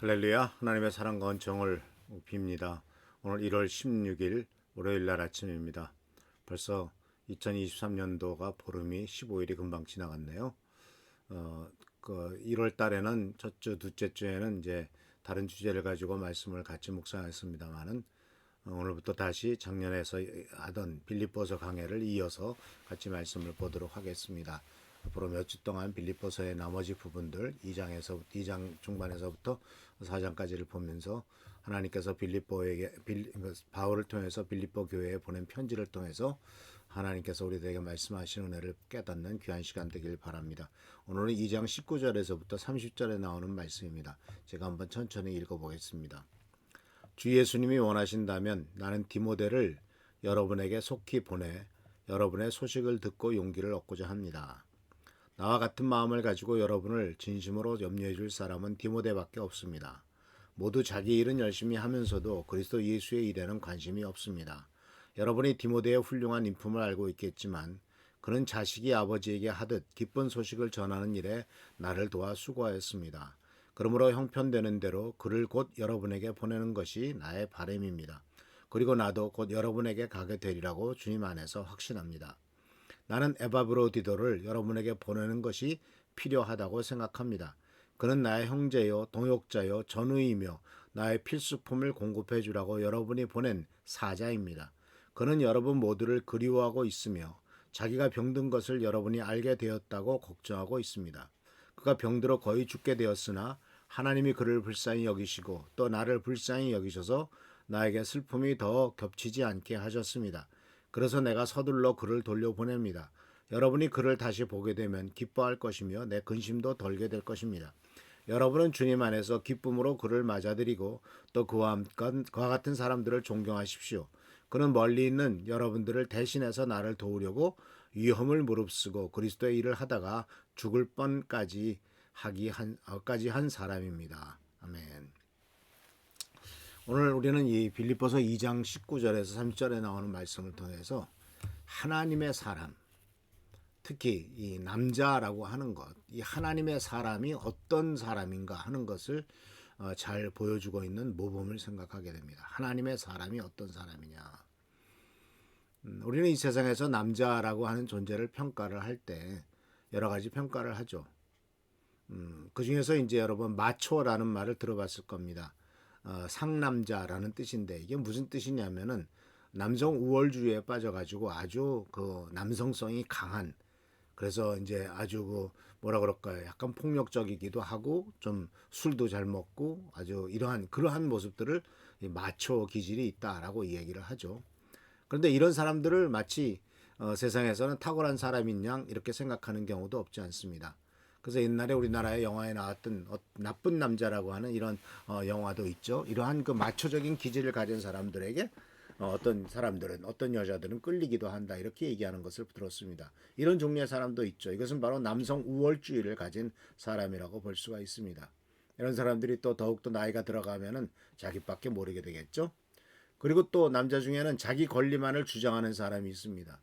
할렐루야. 하나님의 사랑과 은총을 빕니다. 오늘 1월 16일 월요일날 아침입니다. 벌써 2023년도가 보름이 15일이 금방 지나갔네요. 1월 달에는 첫 주, 둘째 주에는 이제 다른 주제를 가지고 말씀을 같이 묵상했습니다만은 오늘부터 다시 작년에서 하던 빌립보서 강해를 이어서 같이 말씀을 보도록 하겠습니다. 앞으로 몇 주 동안 빌립보서의 나머지 부분들 2장 중반에서부터 4장까지를 보면서 하나님께서 바울을 통해서 빌립보 교회에 보낸 편지를 통해서 하나님께서 우리들에게 말씀하시는 은혜를 깨닫는 귀한 시간 되길 바랍니다. 오늘은 2장 19절에서부터 30절에 나오는 말씀입니다. 제가 한번 천천히 읽어보겠습니다. 주 예수님이 원하신다면 나는 디모데를 여러분에게 속히 보내 여러분의 소식을 듣고 용기를 얻고자 합니다. 나와 같은 마음을 가지고 여러분을 진심으로 염려해 줄 사람은 디모데밖에 없습니다. 모두 자기 일은 열심히 하면서도 그리스도 예수의 일에는 관심이 없습니다. 여러분이 디모데의 훌륭한 인품을 알고 있겠지만 그는 자식이 아버지에게 하듯 기쁜 소식을 전하는 일에 나를 도와 수고하였습니다. 그러므로 형편되는 대로 그를 곧 여러분에게 보내는 것이 나의 바람입니다. 그리고 나도 곧 여러분에게 가게 되리라고 주님 안에서 확신합니다. 나는 에바브로디도를 여러분에게 보내는 것이 필요하다고 생각합니다. 그는 나의 형제요 동역자요 전우이며 나의 필수품을 공급해 주라고 여러분이 보낸 사자입니다. 그는 여러분 모두를 그리워하고 있으며 자기가 병든 것을 여러분이 알게 되었다고 걱정하고 있습니다. 그가 병들어 거의 죽게 되었으나 하나님이 그를 불쌍히 여기시고 또 나를 불쌍히 여기셔서 나에게 슬픔이 더 겹치지 않게 하셨습니다. 그래서 내가 서둘러 그를 돌려보냅니다. 여러분이 그를 다시 보게 되면 기뻐할 것이며 내 근심도 덜게 될 것입니다. 여러분은 주님 안에서 기쁨으로 그를 맞아들이고 또 그와 같은 사람들을 존경하십시오. 그는 멀리 있는 여러분들을 대신해서 나를 도우려고 위험을 무릅쓰고 그리스도의 일을 하다가 죽을 뻔까지 한 사람입니다. 아멘. 오늘 우리는 이 빌립보서 2장 19절에서 30절에 나오는 말씀을 통해서 하나님의 사람, 특히 이 남자라고 하는 것, 이 하나님의 사람이 어떤 사람인가 하는 것을 잘 보여주고 있는 모범을 생각하게 됩니다. 하나님의 사람이 어떤 사람이냐. 우리는 이 세상에서 남자라고 하는 존재를 평가를 할 때 여러 가지 평가를 하죠. 그 중에서 이제 여러분 마초라는 말을 들어봤을 겁니다. 상남자라는 뜻인데 이게 무슨 뜻이냐면은 남성 우월주의에 빠져가지고 아주 그 남성성이 강한, 그래서 이제 아주 그 뭐라 그럴까요? 약간 폭력적이기도 하고 좀 술도 잘 먹고 아주 그러한 모습들을 마초 기질이 있다라고 이야기를 하죠. 그런데 이런 사람들을 마치 세상에서는 탁월한 사람인 양 이렇게 생각하는 경우도 없지 않습니다. 그래서 옛날에 우리나라의 영화에 나왔던 나쁜 남자라고 하는 이런 영화도 있죠. 이러한 그 마초적인 기질을 가진 사람들에게 어떤 사람들은, 어떤 여자들은 끌리기도 한다 이렇게 얘기하는 것을 들었습니다. 이런 종류의 사람도 있죠. 이것은 바로 남성 우월주의를 가진 사람이라고 볼 수가 있습니다. 이런 사람들이 또 더욱더 나이가 들어가면은 자기밖에 모르게 되겠죠. 그리고 또 남자 중에는 자기 권리만을 주장하는 사람이 있습니다.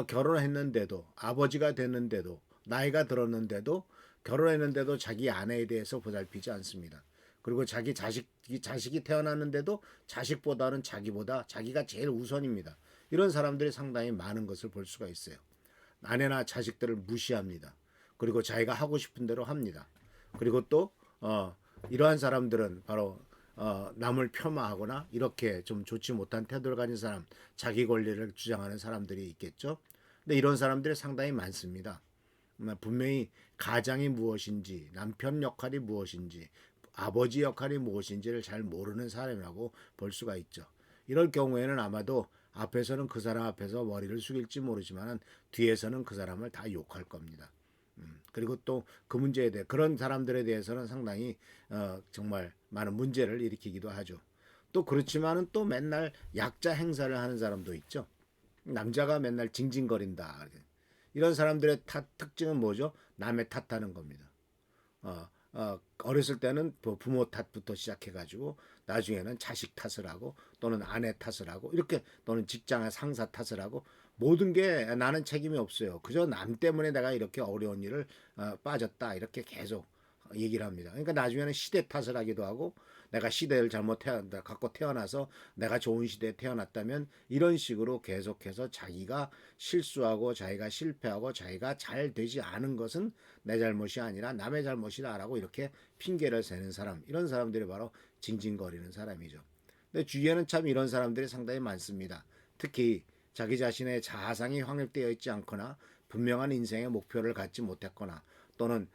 결혼했는데도, 아버지가 됐는데도, 나이가 들었는데도, 결혼했는데도 자기 아내에 대해서 보살피지 않습니다. 그리고 자식이 태어났는데도 자식보다는 자기가 제일 우선입니다. 이런 사람들이 상당히 많은 것을 볼 수가 있어요. 아내나 자식들을 무시합니다. 그리고 자기가 하고 싶은 대로 합니다. 그리고 또 이러한 사람들은 바로 남을 폄하하거나 이렇게 좀 좋지 못한 태도를 가진 사람, 자기 권리를 주장하는 사람들이 있겠죠. 근데 이런 사람들이 상당히 많습니다. 분명히 가장이 무엇인지, 남편 역할이 무엇인지, 아버지 역할이 무엇인지를 잘 모르는 사람이라고 볼 수가 있죠. 이럴 경우에는 아마도 앞에서는 그 사람 앞에서 머리를 숙일지 모르지만 뒤에서는 그 사람을 다 욕할 겁니다. 그리고 또 그 문제에 대해 그런 사람들에 대해서는 상당히 정말 많은 문제를 일으키기도 하죠. 또 그렇지만은 또 맨날 약자 행사를 하는 사람도 있죠. 남자가 맨날 징징거린다. 이런 사람들의 특징은 뭐죠? 남의 탓하는 겁니다. 어렸을 때는 부모 탓부터 시작해가지고 나중에는 자식 탓을 하고 또는 아내 탓을 하고 이렇게 또는 직장의 상사 탓을 하고 모든 게 나는 책임이 없어요. 그저 남 때문에 내가 이렇게 어려운 일을 빠졌다 이렇게 계속 얘기를 합니다. 그러니까 나중에는 시대 탓을 하기도 하고 내가 시대를 갖고 태어나서 내가 좋은 시대에 태어났다면 이런 식으로 계속해서 자기가 실수하고 자기가 실패하고 자기가 잘 되지 않은 것은 내 잘못이 아니라 남의 잘못이다라고 이렇게 핑계를 대는 사람, 이런 사람들이 바로 징징거리는 사람이죠. 근데 주위에는 참 이런 사람들이 상당히 많습니다. 특히 자기 자신의 자아상이 확립되어 있지 않거나 분명한 인생의 목표를 갖지 못했거나 또는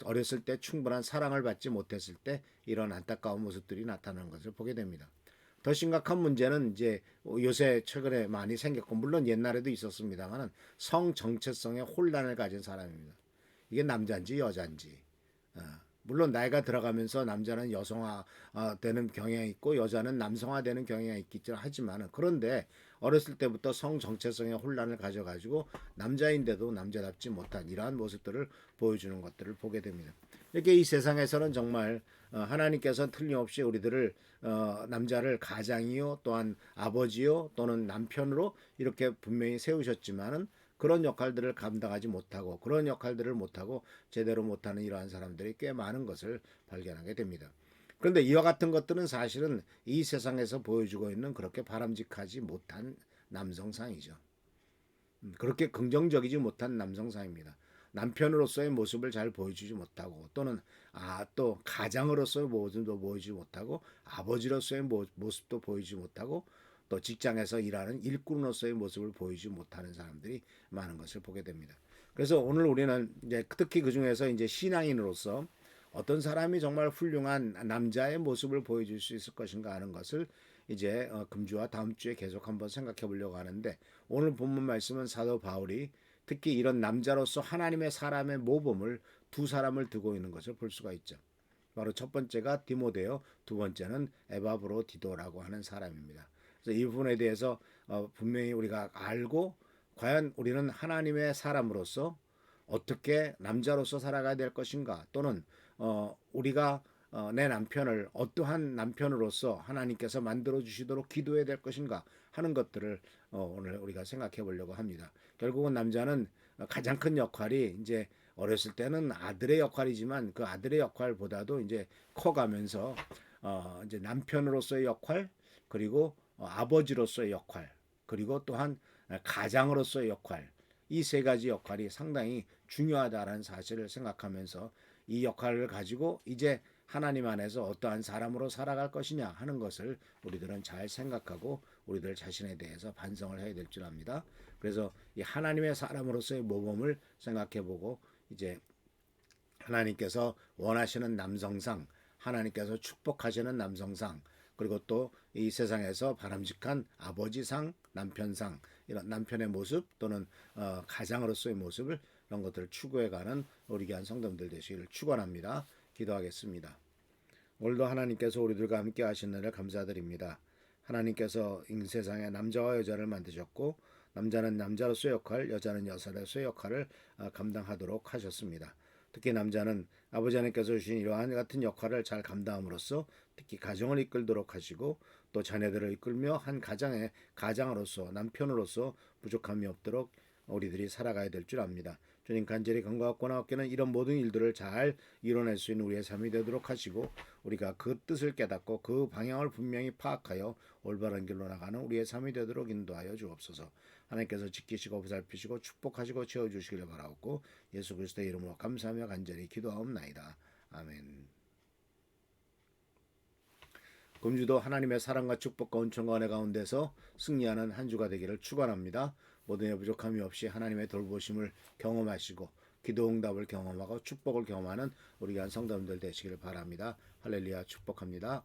어렸을 때 충분한 사랑을 받지 못했을 때 이런 안타까운 모습들이 나타나는 것을 보게 됩니다. 더 심각한 문제는 이제 요새 최근에 많이 생겼고 물론 옛날에도 있었습니다만 성 정체성의 혼란을 가진 사람입니다. 이게 남자인지 여자인지. 물론 나이가 들어가면서 남자는 여성화 되는 경향이 있고 여자는 남성화 되는 경향이 있겠죠. 하지만 그런데 어렸을 때부터 성 정체성의 혼란을 가져가지고 남자인데도 남자답지 못한 이러한 모습들을 보여주는 것들을 보게 됩니다. 이렇게 이 세상에서는 정말 하나님께서는 틀림없이 우리들을 남자를 가장이요 또한 아버지요 또는 남편으로 이렇게 분명히 세우셨지만은 그런 역할들을 감당하지 못하고 그런 역할들을 못하고 제대로 못하는 이러한 사람들이 꽤 많은 것을 발견하게 됩니다. 그런데 이와 같은 것들은 사실은 이 세상에서 보여주고 있는 그렇게 바람직하지 못한 남성상이죠. 그렇게 긍정적이지 못한 남성상입니다. 남편으로서의 모습을 잘 보여주지 못하고 또는 또 가장으로서의 모습도 보여주지 못하고 아버지로서의 모습도 보이지 못하고 또 직장에서 일하는 일꾼으로서의 모습을 보이지 못하는 사람들이 많은 것을 보게 됩니다. 그래서 오늘 우리는 이제 특히 그 중에서 이제 신앙인으로서 어떤 사람이 정말 훌륭한 남자의 모습을 보여줄 수 있을 것인가 하는 것을 이제 금주와 다음 주에 계속 한번 생각해 보려고 하는데 오늘 본문 말씀은 사도 바울이 특히 이런 남자로서 하나님의 사람의 모범을 두 사람을 두고 있는 것을 볼 수가 있죠. 바로 첫 번째가 디모데요, 두 번째는 에바브로디도라고 하는 사람입니다. 그래서 이 부분에 대해서 분명히 우리가 알고 과연 우리는 하나님의 사람으로서 어떻게 남자로서 살아가야 될 것인가 또는 우리가 내 남편을 어떠한 남편으로서 하나님께서 만들어 주시도록 기도해야 될 것인가 하는 것들을 오늘 우리가 생각해 보려고 합니다. 결국은 남자는 가장 큰 역할이 이제 어렸을 때는 아들의 역할이지만 그 아들의 역할보다도 이제 커가면서 이제 남편으로서의 역할 그리고 아버지로서의 역할 그리고 또한 가장으로서의 역할 이 세 가지 역할이 상당히 중요하다라는 사실을 생각하면서 이 역할을 가지고 이제 하나님 안에서 어떠한 사람으로 살아갈 것이냐 하는 것을 우리들은 잘 생각하고 우리들 자신에 대해서 반성을 해야 될 줄 압니다. 그래서 이 하나님의 사람으로서의 모범을 생각해보고 이제 하나님께서 원하시는 남성상, 하나님께서 축복하시는 남성상, 그리고 또 이 세상에서 바람직한 아버지상, 남편상, 이런 남편의 모습 또는 가장으로서의 모습을 이런 것들을 추구해가는 우리 귀한 성도들 되시기를 축원합니다. 기도하겠습니다. 오늘도 하나님께서 우리들과 함께 하시느라 감사드립니다. 하나님께서 이 세상에 남자와 여자를 만드셨고 남자는 남자로서의 역할, 여자는 여자로서의 역할을 감당하도록 하셨습니다. 특히 남자는 아버지 하나님께서 주신 이러한 같은 역할을 잘 감당함으로써 특히 가정을 이끌도록 하시고 또 자녀들을 이끌며 한 가장의 가장으로서 남편으로서 부족함이 없도록 우리들이 살아가야 될 줄 압니다. 주님 간절히 건강하고 나옵기는 이런 모든 일들을 잘 이뤄낼 수 있는 우리의 삶이 되도록 하시고 우리가 그 뜻을 깨닫고 그 방향을 분명히 파악하여 올바른 길로 나가는 우리의 삶이 되도록 인도하여 주옵소서. 하나님께서 지키시고 보살피시고 축복하시고 채워주시기를 바라옵고 예수 그리스도의 이름으로 감사하며 간절히 기도하옵나이다. 아멘. 금주도 하나님의 사랑과 축복과 은총과 은혜 가운데서 승리하는 한 주가 되기를 축원합니다. 모든 부족함이 없이 하나님의 돌보심을 경험하시고 기도응답을 경험하고 축복을 경험하는 우리 귀한 성도님들 되시기를 바랍니다. 할렐루야 축복합니다.